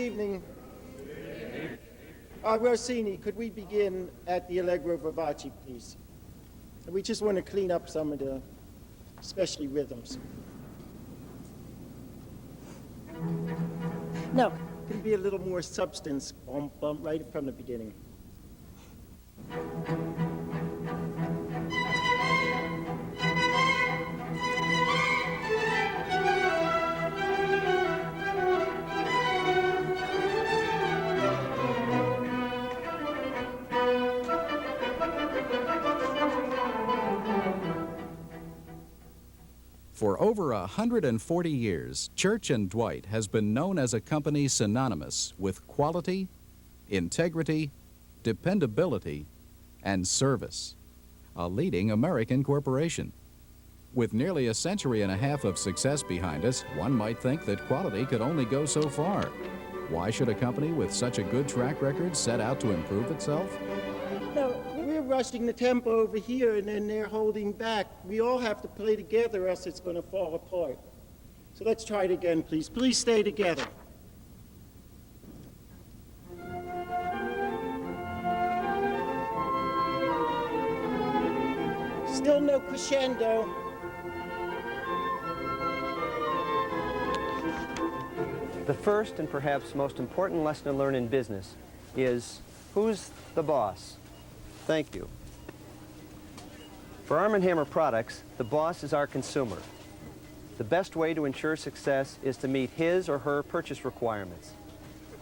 evening. Rossini, could we begin at the Allegro vivace, please? We just want to clean up some of the, especially rhythms. No, can be a little more substance, bump, bump, right from the beginning. For over 140 years, Church & Dwight has been known as a company synonymous with quality, integrity, dependability, and service. A leading American corporation. With nearly a century and a half of success behind us, one might think that quality could only go so far. Why should a company with such a good track record set out to improve itself? No, we're rushing the tempo over here, and then they're holding back. We all have to play together, or else it's going to fall apart. So let's try it again, please. Please stay together. Still no crescendo. The first and perhaps most important lesson to learn in business is, who's the boss? Thank you. For Arm & Hammer products, the boss is our consumer. The best way to ensure success is to meet his or her purchase requirements.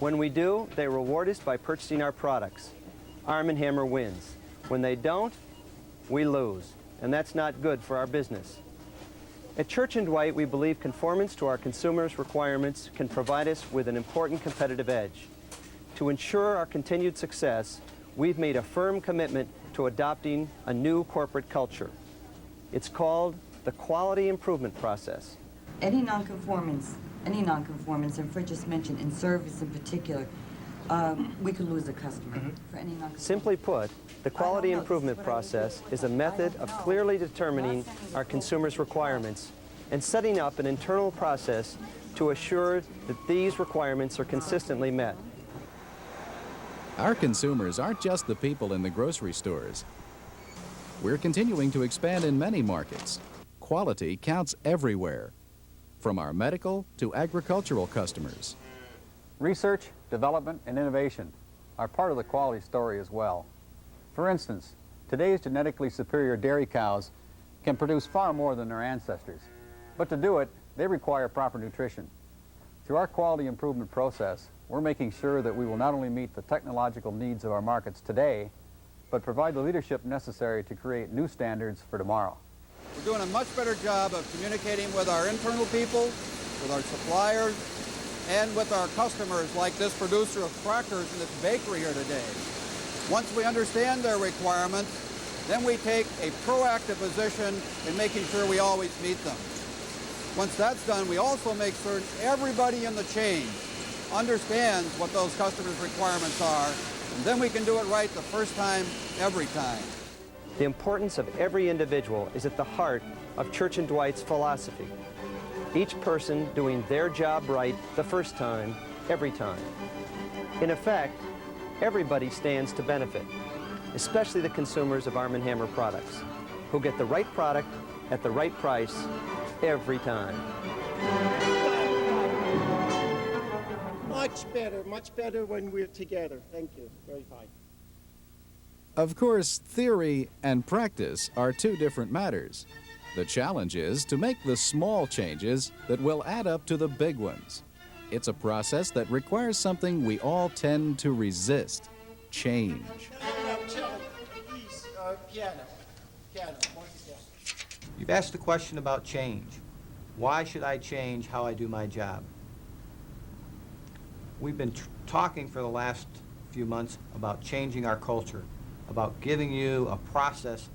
When we do, they reward us by purchasing our products. Arm & Hammer wins. When they don't, we lose. And that's not good for our business. At Church & Dwight, we believe conformance to our consumers' requirements can provide us with an important competitive edge. To ensure our continued success, we've made a firm commitment to adopting a new corporate culture. It's called the quality improvement process. Any nonconformance, and Fred just mentioned in service in particular, we could lose a customer for any nonconformance. Simply put, the quality improvement process is a method of clearly determining our consumers' requirements and setting up an internal process to assure that these requirements are consistently met. Our consumers aren't just the people in the grocery stores. We're continuing to expand in many markets. Quality counts everywhere, from our medical to agricultural customers. Research, development, and innovation are part of the quality story as well. For instance, today's genetically superior dairy cows can produce far more than their ancestors. But to do it, they require proper nutrition. Through our quality improvement process, we're making sure that we will not only meet the technological needs of our markets today, but provide the leadership necessary to create new standards for tomorrow. We're doing a much better job of communicating with our internal people, with our suppliers, and with our customers, like this producer of crackers in this bakery here today. Once we understand their requirements, then we take a proactive position in making sure we always meet them. Once that's done, we also make certain everybody in the chain understands what those customers' requirements are, and then we can do it right the first time, every time. The importance of every individual is at the heart of Church & Dwight's philosophy. Each person doing their job right the first time, every time. In effect, everybody stands to benefit, especially the consumers of Arm & Hammer products, who get the right product at the right price every time. Much better when we're together. Thank you. Very fine. Of course, theory and practice are two different matters. The challenge is to make the small changes that will add up to the big ones. It's a process that requires something we all tend to resist: change. Please, piano. You've asked a question about change. Why should I change how I do my job? We've been talking for the last few months about changing our culture, about giving you a process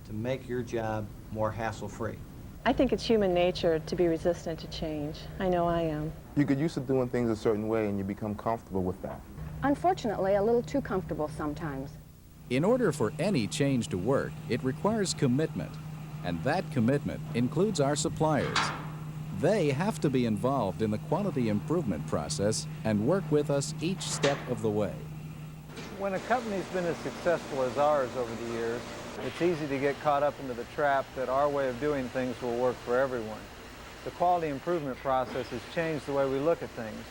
to make your job more hassle-free. I think it's human nature to be resistant to change. I know I am. You get used to doing things a certain way and you become comfortable with that. Unfortunately, a little too comfortable sometimes. In order for any change to work, it requires commitment, and that commitment includes our suppliers. They have to be involved in the quality improvement process and work with us each step of the way. When a company's been as successful as ours over the years, it's easy to get caught up into the trap that our way of doing things will work for everyone. The quality improvement process has changed the way we look at things.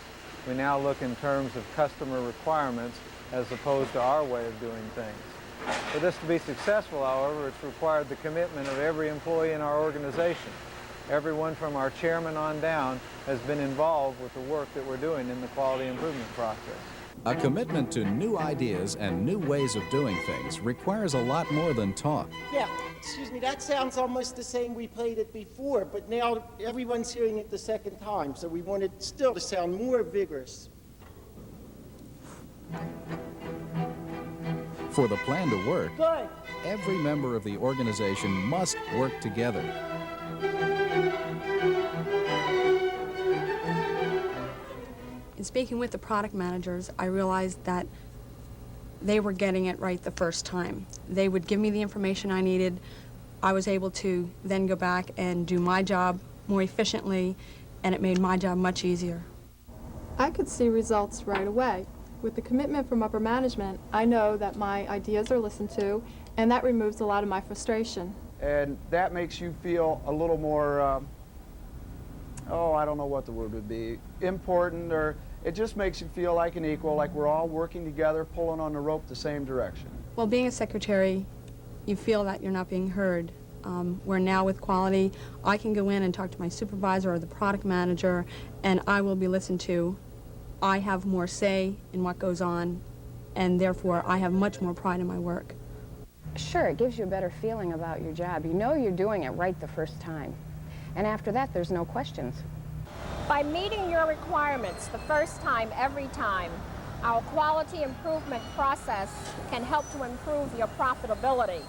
We now look in terms of customer requirements as opposed to our way of doing things. For this to be successful, however, it's required the commitment of every employee in our organization. Everyone from our chairman on down has been involved with the work that we're doing in the quality improvement process. A commitment to new ideas and new ways of doing things requires a lot more than talk. Yeah, excuse me, that sounds almost the same we played it before, but now everyone's hearing it the second time, so we want it still to sound more vigorous. For the plan to work, Good. every member of the organization must work together. In speaking with the product managers, I realized that they were getting it right the first time. They would give me the information I needed. I was able to then go back and do my job more efficiently, and it made my job much easier. I could see results right away. With the commitment from upper management, I know that my ideas are listened to, and that removes a lot of my frustration. And that makes you feel a little more, I don't know what the word would be, important, or it just makes you feel like an equal, like we're all working together, pulling on the rope the same direction. Well, being a secretary, you feel that you're not being heard. Where now with quality, I can go in and talk to my supervisor or the product manager, and I will be listened to. I have more say in what goes on, and therefore I have much more pride in my work. Sure, it gives you a better feeling about your job. You know you're doing it right the first time. And after that, there's no questions. By meeting your requirements the first time, every time, our quality improvement process can help to improve your profitability.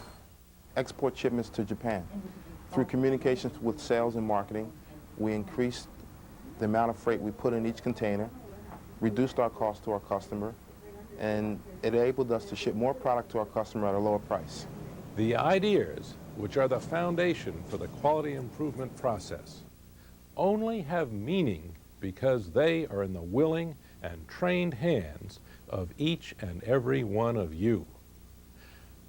Export shipments to Japan. Through communications with sales and marketing, we increased the amount of freight we put in each container, reduced our cost to our customer, and it enabled us to ship more product to our customer at a lower price. The ideas, which are the foundation for the quality improvement process, only have meaning because they are in the willing and trained hands of each and every one of you.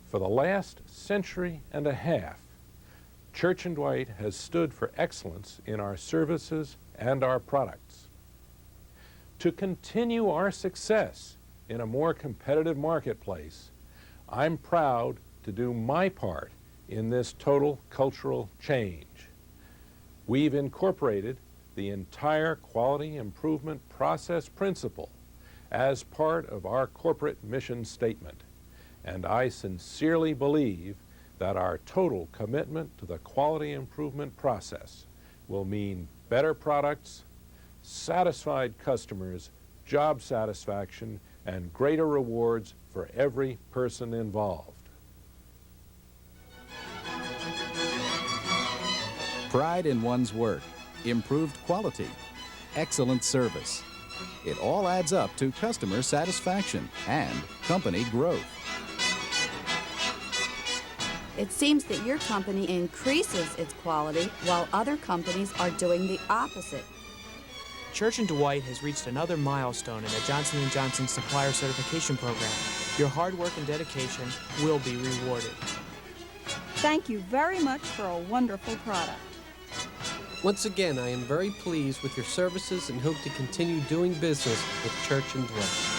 For the last century and a half, Church & Dwight has stood for excellence in our services and our products. To continue our success in a more competitive marketplace, I'm proud to do my part in this total cultural change. We've incorporated the entire quality improvement process principle as part of our corporate mission statement, and I sincerely believe that our total commitment to the quality improvement process will mean better products, satisfied customers, job satisfaction, and greater rewards for every person involved. Pride in one's work, improved quality, excellent service. It all adds up to customer satisfaction and company growth. It seems that your company increases its quality while other companies are doing the opposite. Church & Dwight has reached another milestone in the Johnson & Johnson Supplier Certification Program. Your hard work and dedication will be rewarded. Thank you very much for a wonderful product. Once again, I am very pleased with your services and hope to continue doing business with Church & Dwight.